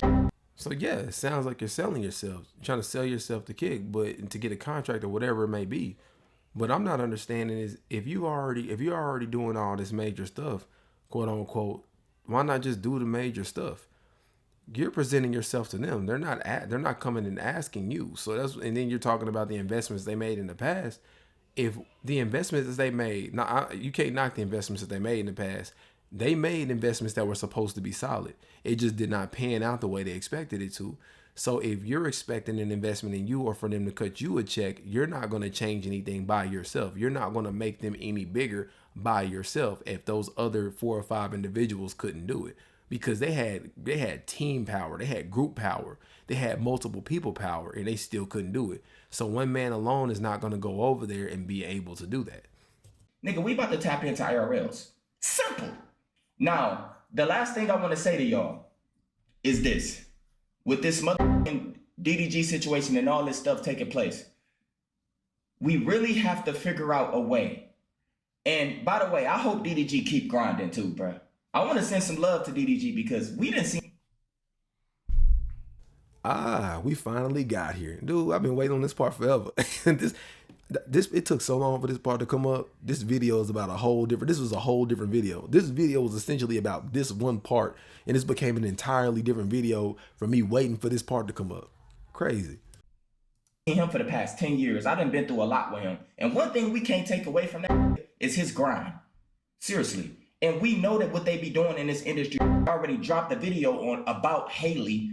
So yeah, it sounds like you're selling yourself. You're trying to sell yourself to Kick, but to get a contract or whatever it may be. What I'm not understanding is if you're already doing all this major stuff, quote unquote, why not just do the major stuff? You're presenting yourself to them. They're not coming and asking you. So and then you're talking about the investments they made in the past. If the investments that they made, now you can't knock the investments that they made in the past. They made investments that were supposed to be solid. It just did not pan out the way they expected it to. So if you're expecting an investment in you or for them to cut you a check, you're not going to change anything by yourself. You're not going to make them any bigger by yourself if those other 4 or 5 individuals couldn't do it. Because they had team power, they had group power, they had multiple people power, and they still couldn't do it. So one man alone is not going to go over there and be able to do that. Nigga, we about to tap into IRLs. Simple. Now, the last thing I want to say to y'all is this. With this motherfucking DDG situation and all this stuff taking place, we really have to figure out a way. And by the way, I hope DDG keep grinding too, bro. I want to send some love to DDG because we didn't see. We finally got here. Dude, I've been waiting on this part forever. It took so long for this part to come up. This video is about this was a whole different video. This video was essentially about this one part, and this became an entirely different video from me waiting for this part to come up. Crazy. Him for the past 10 years. I done been through a lot with him. And one thing we can't take away from that is his grind. Seriously. And we know that what they be doing in this industry. I already dropped a video about Haley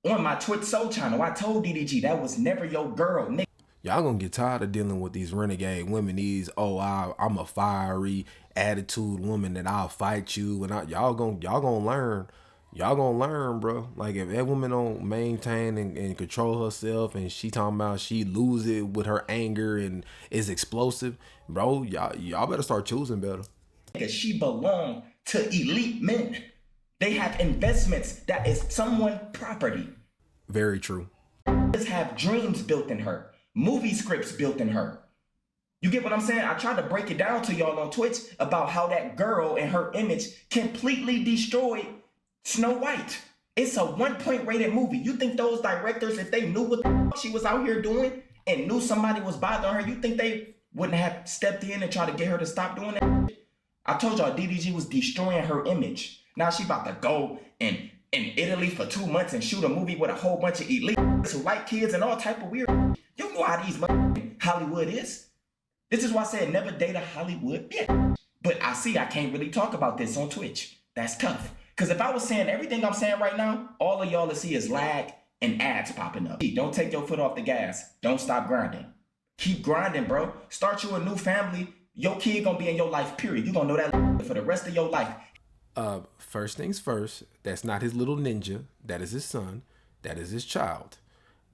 on my Twitch Soul channel. I told DDG that was never your girl, nigga. Y'all gonna get tired of dealing with these renegade women. I'm a fiery attitude woman that I'll fight you. And y'all gonna learn. Y'all gonna learn, bro. Like if that woman don't maintain and control herself, and she talking about she lose it with her anger and is explosive, bro. Y'all better start choosing better. Because she belonged to elite men. They have investments that is someone's property. Very true. Have dreams built in her. Movie scripts built in her. You get what I'm saying? I tried to break it down to y'all on Twitch about how that girl and her image completely destroyed Snow White. It's a 1-point rated movie. You think those directors, if they knew what the fuck she was out here doing and knew somebody was bothering her, you think they wouldn't have stepped in and tried to get her to stop doing that? I told y'all DDG was destroying her image. Now she about to go in Italy for 2 months and shoot a movie with a whole bunch of elite who like kids and all type of weird. You know how these Hollywood is. This is why I said never date a Hollywood bitch. But I can't really talk about this on Twitch. That's tough. Because if I was saying everything I'm saying right now, all of y'all to see is lag and ads popping up. Don't take your foot off the gas. Don't stop grinding. Keep grinding, bro. Start you a new family. Your kid gonna be in your life, period. You gonna know that for the rest of your life. First things first, that's not his little ninja. That is his son. That is his child.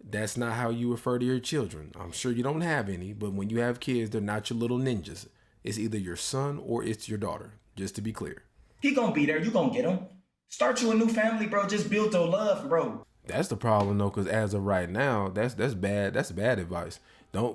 That's not how you refer to your children. I'm sure you don't have any, but when you have kids, they're not your little ninjas. It's either your son or it's your daughter, just to be clear. He gonna be there. You gonna get him. Start you a new family, bro. Just build your love, bro. That's the problem, though, because as of right now, that's bad. That's bad advice.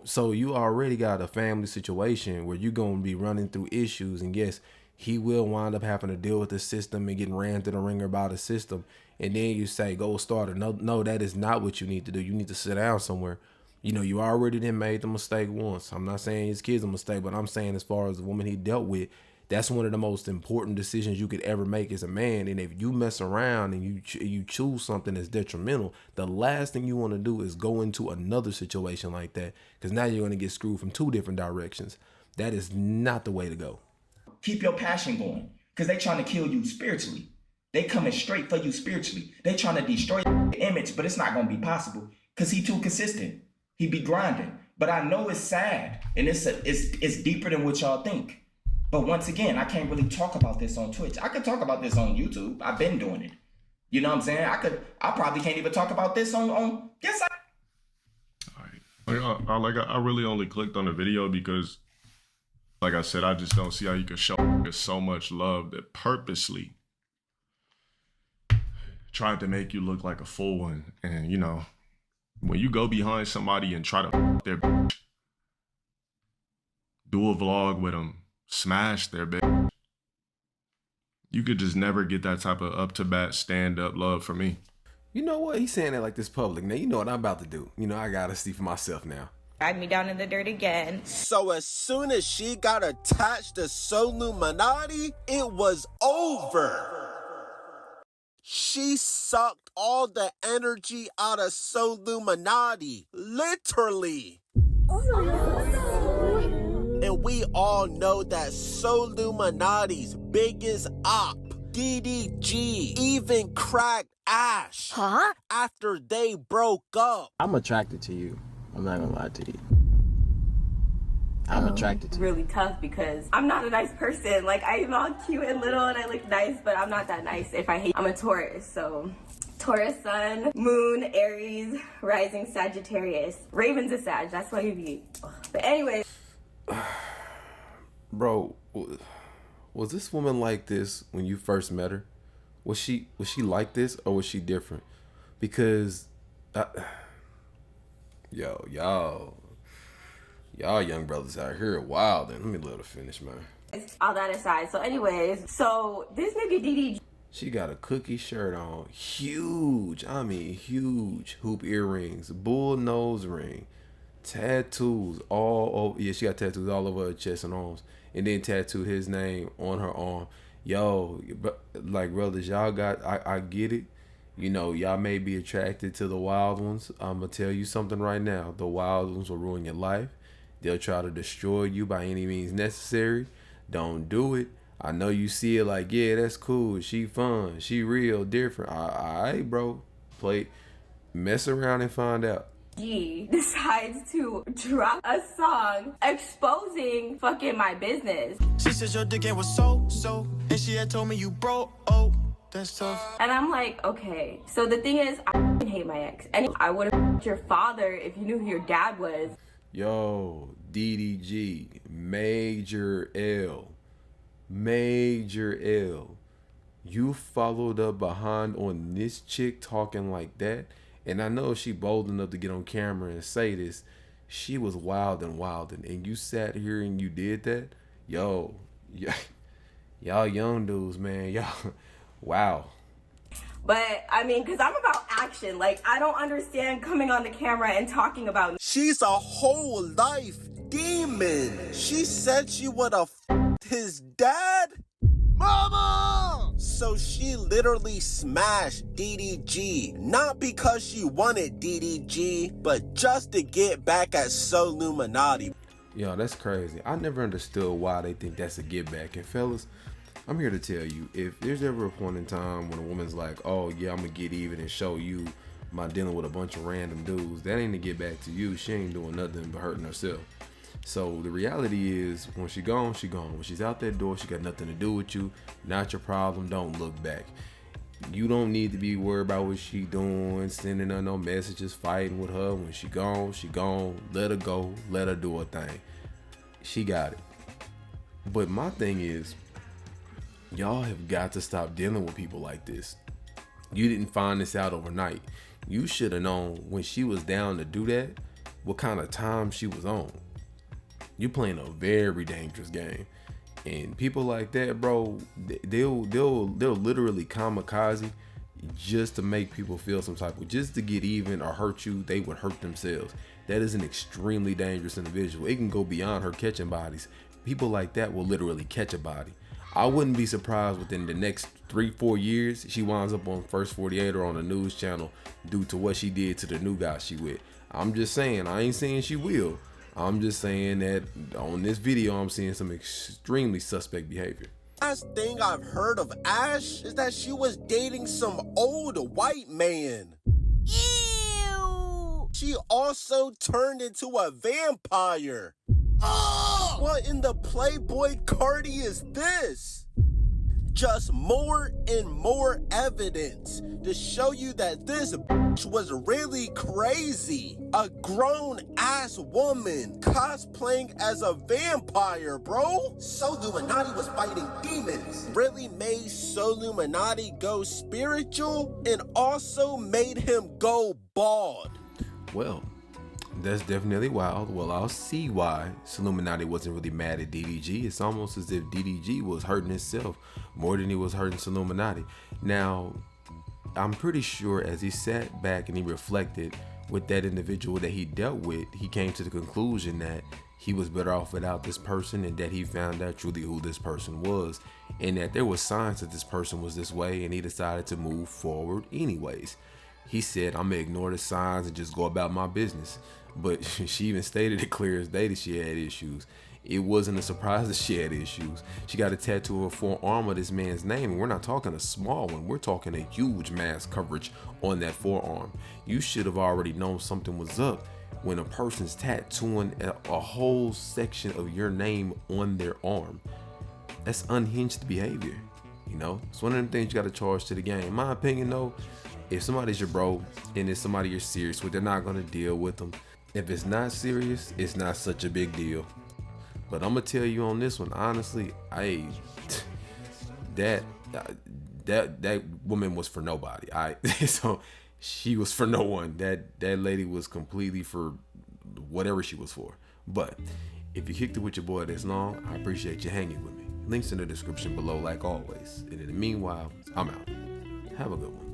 So you already got a family situation where you're gonna be running through issues, and yes, he will wind up having to deal with the system and getting ran through the ringer by the system. And then you say, go start it. No, that is not what you need to do. You need to sit down somewhere. You know, you already done made the mistake once. I'm not saying his kid's a mistake, but I'm saying as far as the woman he dealt with, That's one of the most important decisions you could ever make as a man. And if you mess around and you choose something that's detrimental, the last thing you want to do is go into another situation like that, because now you're going to get screwed from 2 different directions. That is not the way to go. Keep your passion going, because they trying to kill you spiritually. They coming straight for you spiritually. They trying to destroy your image, but it's not going to be possible because he too consistent. He be grinding. But I know it's sad, and it's deeper than what y'all think. But once again, I can't really talk about this on Twitch. I could talk about this on YouTube. I've been doing it. You know what I'm saying? I probably can't even talk about this on yes, I. All right. I really only clicked on the video because, like I said, I just don't see how you could show so much love that purposely tried to make you look like a fool. And you know, when you go behind somebody and try to their do a vlog with them, smash their bitch, you could just never get that type of up to bat stand up love from me. You know what? He's saying that like this public. Now, you know what I'm about to do. You know, I got to see for myself now. Drag me down in the dirt again. So as soon as she got attached to SoLLUMINATI, it was over. She sucked all the energy out of SoLLUMINATI, literally. And we all know that SoLLUMINATI's biggest op, DDG, even cracked Ash after they broke up. I'm attracted to you. I'm not gonna lie to you. I'm attracted to you. Really tough because I'm not a nice person. Like, I'm all cute and little and I look nice, but I'm not that nice if I hate. I'm a Taurus, so Taurus sun, moon, Aries, rising Sagittarius. Raven's a Sag, that's why you be. But anyway. Bro, was this woman like this when you first met her? Was she like this, or was she different? Because y'all young brothers out here wild. And let me let her finish, man. All that aside, so anyways, so this nigga DDG. She got a cookie shirt on, huge, I mean huge hoop earrings, bull nose ring, tattoos all over. Yeah, she got tattoos all over her chest and arms, and then tattooed his name on her arm. Yo, like, brothers, y'all got, I get it. You know, y'all may be attracted to the wild ones. I'm gonna tell you something right now. The wild ones will ruin your life. They'll try to destroy you by any means necessary. Don't do it. I know you see it like, yeah, that's cool. She fun. She real different. All right, bro. Mess around and find out. He decides to drop a song exposing fucking my business. She says your dick was so, and she had told me you broke. That's tough. And I'm like, okay. So the thing is, I hate my ex. And I would have your father if you knew who your dad was. Yo, DDG, major L. Major L. You followed up behind on this chick talking like that. And I know she bold enough to get on camera and say this. She was wildin'. And you sat here and you did that? Yo, y'all young dudes, man. Y'all, wow. But, I mean, because I'm about action. Like, I don't understand coming on the camera and talking about. She's a whole life demon. She said she would have his dad? Mama! So she literally smashed DDG, not because she wanted DDG, but just to get back at SoLLUMINATI. Yo, that's crazy. I never understood why they think that's a get back. And fellas, I'm here to tell you, if there's ever a point in time when a woman's like, oh yeah, I'm gonna get even and show you my dealing with a bunch of random dudes, that ain't to get back to you. She ain't doing nothing but hurting herself. So the reality is, when she gone, she gone. When she's out that door, she got nothing to do with you. Not your problem. Don't look back. You don't need to be worried about what she doing, sending her no messages, fighting with her. When she gone, she gone. Let her go. Let her do her thing. She got it. But my thing is, y'all have got to stop dealing with people like this. You didn't find this out overnight. You should have known when she was down to do that, what kind of time she was on. You playing a very dangerous game, and people like that, bro, they'll literally kamikaze just to make people feel some type of, just to get even or hurt you. They would hurt themselves. That is an extremely dangerous individual. It can go beyond her catching bodies. people like that will literally catch a body. I wouldn't be surprised within the next 3-4 years she winds up on First 48 or on a news channel due to what she did to the new guy she with. I'm just saying, I ain't saying she will. I'm just saying that on this video I'm seeing some extremely suspect behavior. Last thing I've heard of Ash is that she was dating some old white man. Ew! She also turned into a vampire. Oh! What in the Playboy Cardi is this? Just more and more evidence to show you that this bitch was really crazy. A grown-ass woman cosplaying as a vampire, bro. SoLLUMINATI was fighting demons. Really made SoLLUMINATI go spiritual and also made him go bald. Well, that's definitely wild. Well, I'll see why SoLLUMINATI wasn't really mad at DDG. It's almost as if DDG was hurting himself more than he was hurting SoLLUMINATI. Now, I'm pretty sure as he sat back and he reflected with that individual that he dealt with, he came to the conclusion that he was better off without this person, and that he found out truly who this person was, and that there was signs that this person was this way, and he decided to move forward anyways. He said, I'm gonna ignore the signs and just go about my business. But she even stated it clear as day that she had issues. It wasn't a surprise that she had issues. She got a tattoo of forearm of this man's name, and we're not talking a small one. We're talking a huge mass coverage on that forearm. You should have already known something was up when a person's tattooing a whole section of your name on their arm. That's unhinged behavior. You know, it's one of them things you got to charge to the game. In my opinion, though, if somebody's your bro and it's somebody you're serious with, they're not going to deal with them. If it's not serious, it's not such a big deal. But I'm gonna tell you on this one, honestly, that woman was for nobody. So she was for no one. That lady was completely for whatever she was for. But if you kicked it with your boy this long, I appreciate you hanging with me. Links in the description below, like always. And in the meanwhile, I'm out. Have a good one.